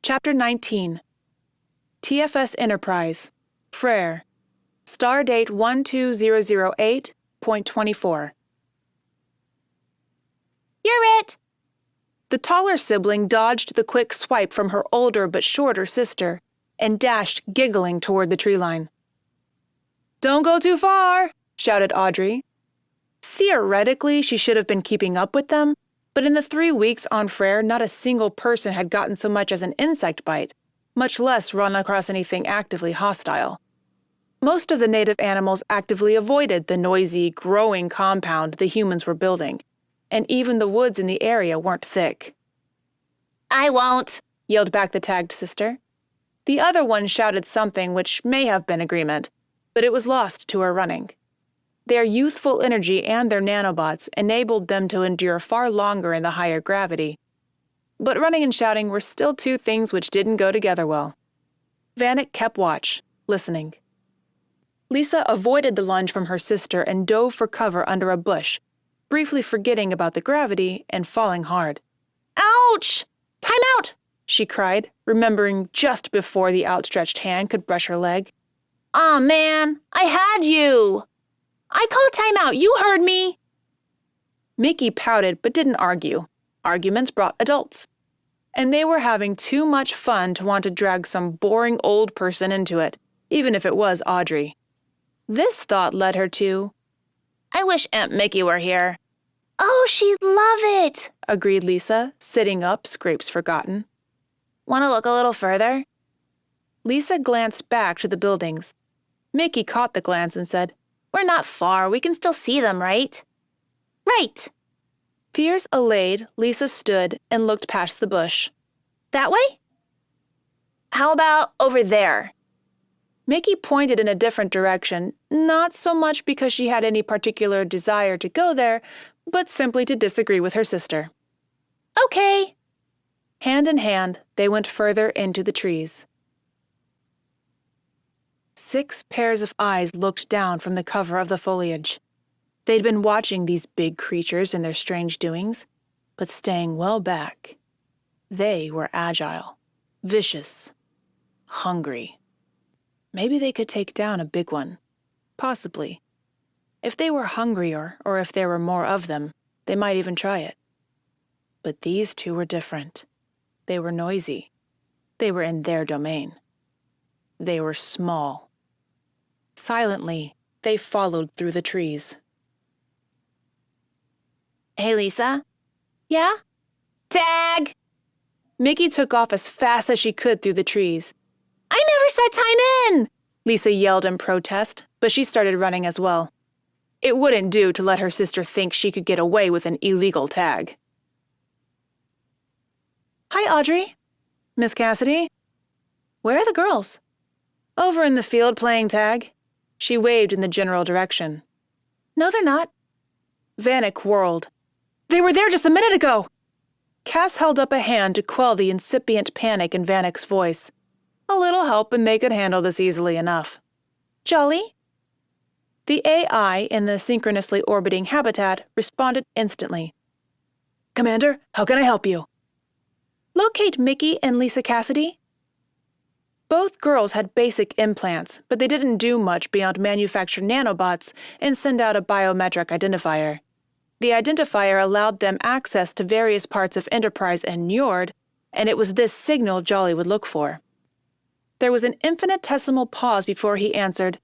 Chapter 19. TFS Enterprise. Freyr. Stardate 12008.24. You're it! The taller sibling dodged the quick swipe from her older but shorter sister and dashed giggling toward the tree line. "Don't go too far!" shouted Audrey. Theoretically, she should have been keeping up with them, but in the 3 weeks on Freyr, not a single person had gotten so much as an insect bite, much less run across anything actively hostile. Most of the native animals actively avoided the noisy, growing compound the humans were building, and even the woods in the area weren't thick. I won't, yelled back the tagged sister. The other one shouted something which may have been agreement, but it was lost to her running. Their youthful energy and their nanobots enabled them to endure far longer in the higher gravity. But running and shouting were still two things which didn't go together well. Vanek kept watch, listening. Lisa avoided the lunge from her sister and dove for cover under a bush, briefly forgetting about the gravity and falling hard. Ouch! Time out! She cried, remembering just before the outstretched hand could brush her leg. Aw, man, I had you! I called time out, you heard me! Mickey pouted but didn't argue. Arguments brought adults. And they were having too much fun to want to drag some boring old person into it, even if it was Audrey. This thought led her to, I wish Aunt Mickey were here. Oh, she'd love it, agreed Lisa, sitting up, scrapes forgotten. Want to look a little further? Lisa glanced back to the buildings. Mickey caught the glance and said, We're not far, we can still see them, right? Right! Fierce allayed, Lisa stood and looked past the bush. That way? How about over there? Mickey pointed in a different direction, not so much because she had any particular desire to go there, but simply to disagree with her sister. Okay. Hand in hand, they went further into the trees. 6 pairs of eyes looked down from the cover of the foliage. They'd been watching these big creatures and their strange doings, but staying well back. They were agile, vicious, hungry. Maybe they could take down a big one. Possibly. If they were hungrier, or if there were more of them, they might even try it. But these two were different. They were noisy. They were in their domain. They were small. Silently, they followed through the trees. Hey, Lisa? Yeah? Tag! Mickey took off as fast as she could through the trees. I never said time in! Lisa yelled in protest, but she started running as well. It wouldn't do to let her sister think she could get away with an illegal tag. Hi, Audrey. Miss Cassidy? Where are the girls? Over in the field playing tag. She waved in the general direction. No, they're not. Vanek whirled. They were there just a minute ago! Cass held up a hand to quell the incipient panic in Vanek's voice. A little help and they could handle this easily enough. Jolly? The AI in the synchronously orbiting habitat responded instantly. Commander, how can I help you? Locate Mickey and Lisa Cassidy. Both girls had basic implants, but they didn't do much beyond manufacture nanobots and send out a biometric identifier. The identifier allowed them access to various parts of Enterprise and Njord, and it was this signal Jolly would look for. There was an infinitesimal pause before he answered,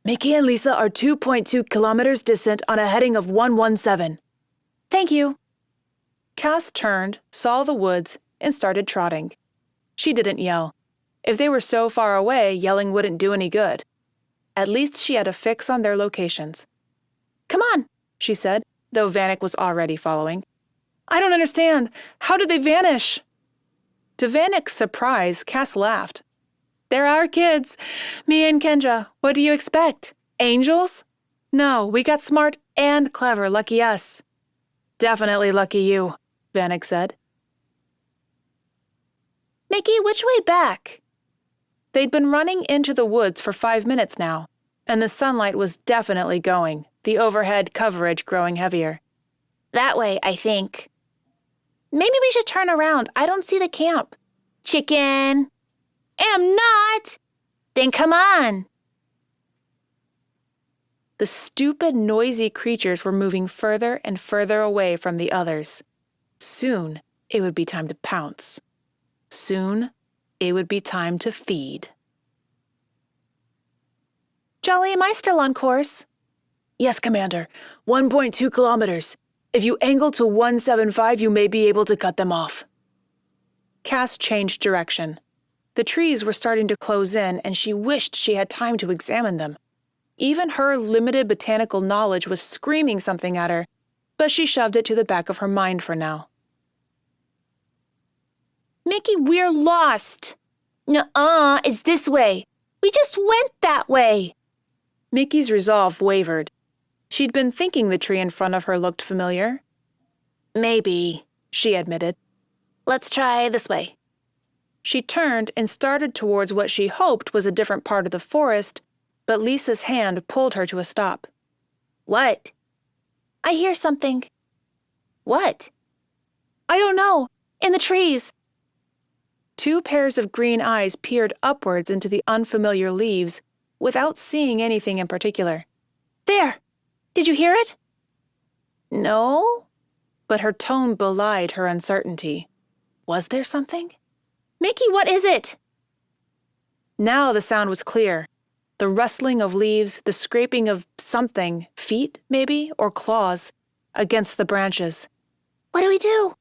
Mickey and Lisa are 2.2 kilometers distant on a heading of 117. Thank you. Cass turned, saw the woods, and started trotting. She didn't yell. If they were so far away, yelling wouldn't do any good. At least she had a fix on their locations. Come on, she said, though Vanek was already following. I don't understand. How did they vanish? To Vanek's surprise, Cass laughed. They're our kids. Me and Kendra. What do you expect? Angels? No, we got smart and clever, lucky us. Definitely lucky you, Vanek said. Mickey, which way back? They'd been running into the woods for 5 minutes now, and the sunlight was definitely going, the overhead coverage growing heavier. That way, I think. Maybe we should turn around. I don't see the camp. chicken. Am not. Then come on. The stupid, noisy creatures were moving further and further away from the others. Soon, it would be time to pounce. Soon, it would be time to feed. Jolly, am I still on course? Yes, Commander. 1.2 kilometers. If you angle to 175, you may be able to cut them off. Cass changed direction. The trees were starting to close in, and she wished she had time to examine them. Even her limited botanical knowledge was screaming something at her, but she shoved it to the back of her mind for now. Mickey, we're lost. Nuh-uh, it's this way. We just went that way. Mickey's resolve wavered. She'd been thinking the tree in front of her looked familiar. Maybe, she admitted. Let's try this way. She turned and started towards what she hoped was a different part of the forest, but Lisa's hand pulled her to a stop. What? I hear something. What? I don't know. In the trees. 2 pairs of green eyes peered upwards into the unfamiliar leaves without seeing anything in particular. There! Did you hear it? No, but her tone belied her uncertainty. Was there something? Mickey, what is it? Now the sound was clear. The rustling of leaves, the scraping of something, feet, maybe, or claws, against the branches. What do we do?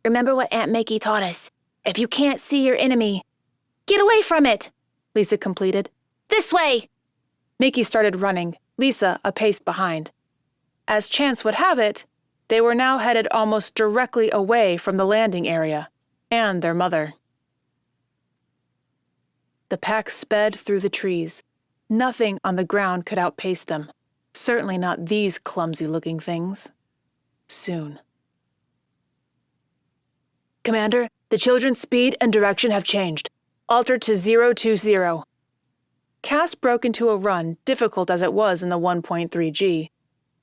Remember what Aunt Mickey taught us. If you can't see your enemy, get away from it, Lisa completed. This way! Mickey started running, Lisa a pace behind. As chance would have it, they were now headed almost directly away from the landing area, and their mother. The pack sped through the trees. Nothing on the ground could outpace them. Certainly not these clumsy-looking things. Soon. Commander, the children's speed and direction have changed. Altered to 020. Cass broke into a run, difficult as it was in the 1.3 G.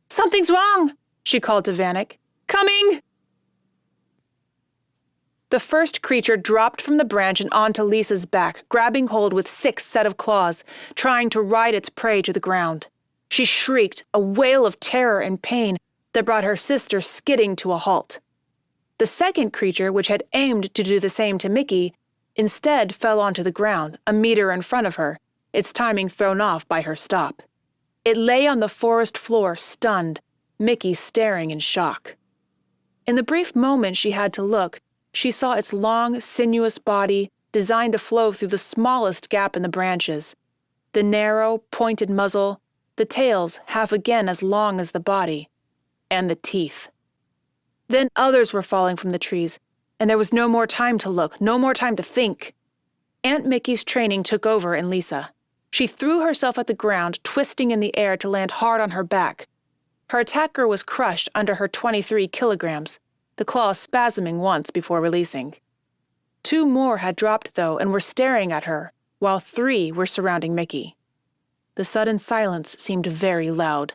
Something's wrong, she called to Vanek. Coming! The first creature dropped from the branch and onto Lisa's back, grabbing hold with 6 set of claws, trying to ride its prey to the ground. She shrieked, a wail of terror and pain that brought her sister skidding to a halt. The second creature, which had aimed to do the same to Mickey, instead fell onto the ground, a meter in front of her, its timing thrown off by her stop. It lay on the forest floor, stunned, Mickey staring in shock. In the brief moment she had to look, she saw its long, sinuous body designed to flow through the smallest gap in the branches. The narrow, pointed muzzle, the tails half again as long as the body, and the teeth. Then others were falling from the trees, and there was no more time to look, no more time to think. Aunt Mickey's training took over in Lisa. She threw herself at the ground, twisting in the air to land hard on her back. Her attacker was crushed under her 23 kilograms, the claws spasming once before releasing. 2 more had dropped, though, and were staring at her, while 3 were surrounding Mickey. The sudden silence seemed very loud.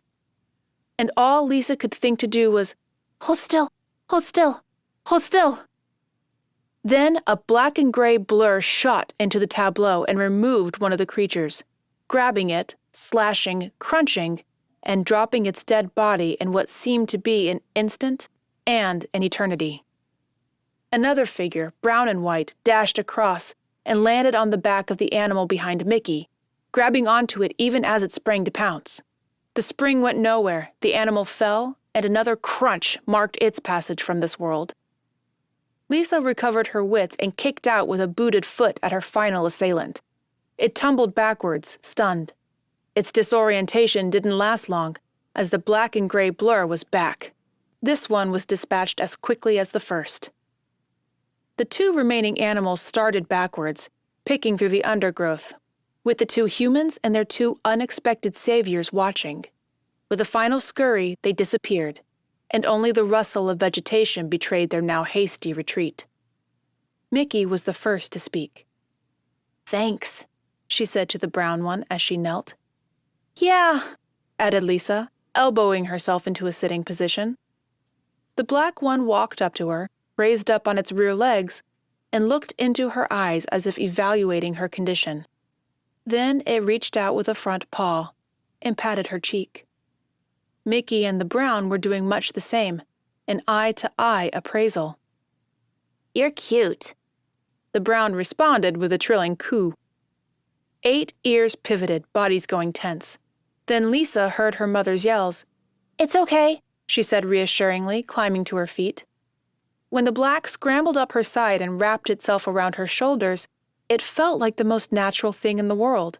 And all Lisa could think to do was, "Hold still, hold still, hold still." Then a black and gray blur shot into the tableau and removed one of the creatures, grabbing it, slashing, crunching, and dropping its dead body in what seemed to be an instant and an eternity. Another figure, brown and white, dashed across and landed on the back of the animal behind Mickey, grabbing onto it even as it sprang to pounce. The spring went nowhere, the animal fell, and another crunch marked its passage from this world. Lisa recovered her wits and kicked out with a booted foot at her final assailant. It tumbled backwards, stunned. Its disorientation didn't last long, as the black and gray blur was back. This one was dispatched as quickly as the first. The 2 remaining animals started backwards, picking through the undergrowth, with the 2 humans and their 2 unexpected saviors watching. With a final scurry, they disappeared, and only the rustle of vegetation betrayed their now hasty retreat. Mickey was the first to speak. "Thanks," she said to the brown one as she knelt. "Yeah," added Lisa, elbowing herself into a sitting position. The black one walked up to her, raised up on its rear legs, and looked into her eyes as if evaluating her condition. Then it reached out with a front paw and patted her cheek. Mickey and the brown were doing much the same, an eye-to-eye appraisal. You're cute. The brown responded with a trilling coo. 8 ears pivoted, bodies going tense. Then Lisa heard her mother's yells. It's okay, she said reassuringly, climbing to her feet. When the black scrambled up her side and wrapped itself around her shoulders, it felt like the most natural thing in the world.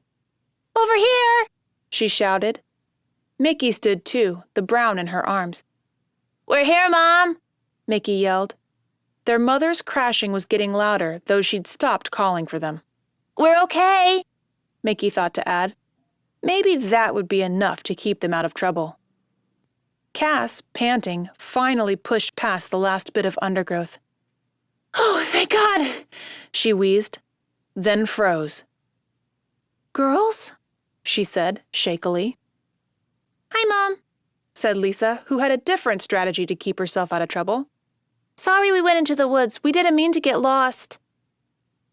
Over here, she shouted. Mickey stood too, the brown in her arms. We're here, Mom, Mickey yelled. Their mother's crashing was getting louder, though she'd stopped calling for them. We're okay, Mickey thought to add. Maybe that would be enough to keep them out of trouble. Cass, panting, finally pushed past the last bit of undergrowth. Oh, thank God, she wheezed, then froze. Girls? She said, shakily. Hi, Mom, said Lisa, who had a different strategy to keep herself out of trouble. Sorry we went into the woods. We didn't mean to get lost.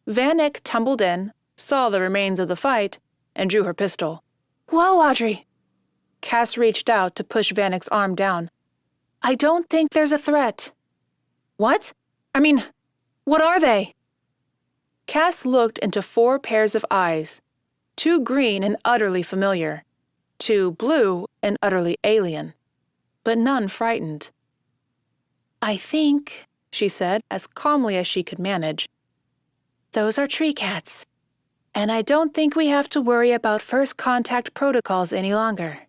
Vanek tumbled in, saw the remains of the fight, and drew her pistol. Whoa, Audrey. Cass reached out to push Vanek's arm down. I don't think there's a threat. What? What are they? Cass looked into 4 pairs of eyes, 2 green and utterly familiar, 2 blue and utterly alien, but none frightened. I think, she said, as calmly as she could manage, those are tree cats, and I don't think we have to worry about first contact protocols any longer.